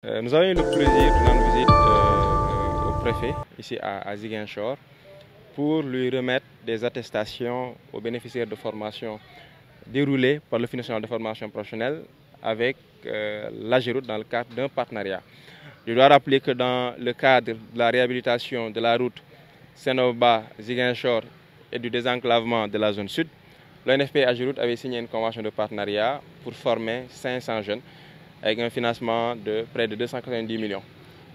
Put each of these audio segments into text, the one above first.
Nous avons eu le plaisir de rendre visite au préfet ici à Ziguinchor pour lui remettre des attestations aux bénéficiaires de formation déroulées par l'Office national de formation professionnelle avec l'AGEROUTE dans le cadre d'un partenariat. Je dois rappeler que dans le cadre de la réhabilitation de la route Sénoba-Ziguinchor et du désenclavement de la zone sud, l'ONFP et AGEROUTE avait signé une convention de partenariat pour former 500 jeunes avec un financement de près de 290 millions.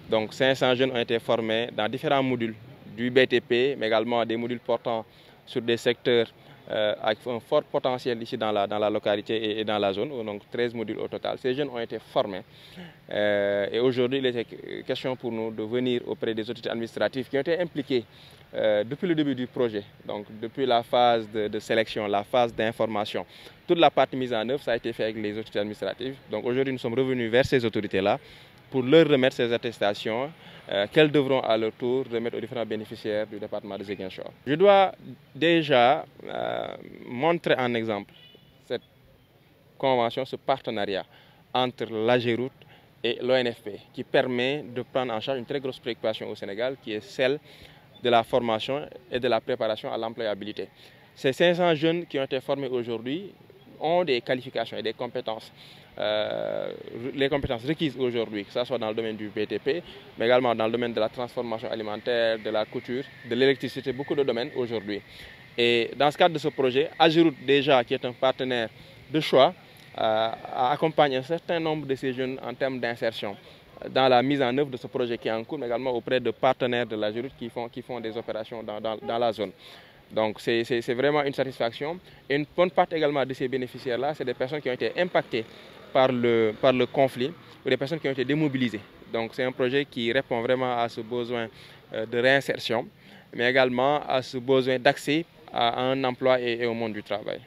Donc 500 jeunes ont été formés dans différents modules du BTP, mais également des modules portant sur des secteurs avec un fort potentiel ici dans la localité et dans la zone, donc 13 modules au total. Ces jeunes ont été formés et aujourd'hui il était question pour nous de venir auprès des autorités administratives qui ont été impliquées depuis le début du projet, donc depuis la phase de sélection, la phase d'information. Toute la partie mise en œuvre, ça a été fait avec les autorités administratives. Donc aujourd'hui nous sommes revenus vers ces autorités-là pour leur remettre ces attestations qu'elles devront à leur tour remettre aux différents bénéficiaires du département de Ziguinchor. Je dois déjà montrer en exemple cette convention, ce partenariat entre l'AGEROUTE et l'ONFP qui permet de prendre en charge une très grosse préoccupation au Sénégal qui est celle de la formation et de la préparation à l'employabilité. Ces 500 jeunes qui ont été formés aujourd'hui ont des qualifications et des compétences. Les compétences requises aujourd'hui, que ce soit dans le domaine du BTP, mais également dans le domaine de la transformation alimentaire, de la couture, de l'électricité, beaucoup de domaines aujourd'hui. Et dans ce cadre de ce projet, AGEROUTE déjà, qui est un partenaire de choix, accompagne un certain nombre de ces jeunes en termes d'insertion dans la mise en œuvre de ce projet qui est en cours, mais également auprès de partenaires de l'AGEROUTE qui font des opérations dans la zone. Donc c'est vraiment une satisfaction. Et une bonne partie également de ces bénéficiaires-là, c'est des personnes qui ont été impactées par le conflit ou des personnes qui ont été démobilisées. Donc c'est un projet qui répond vraiment à ce besoin de réinsertion, mais également à ce besoin d'accès à un emploi et au monde du travail.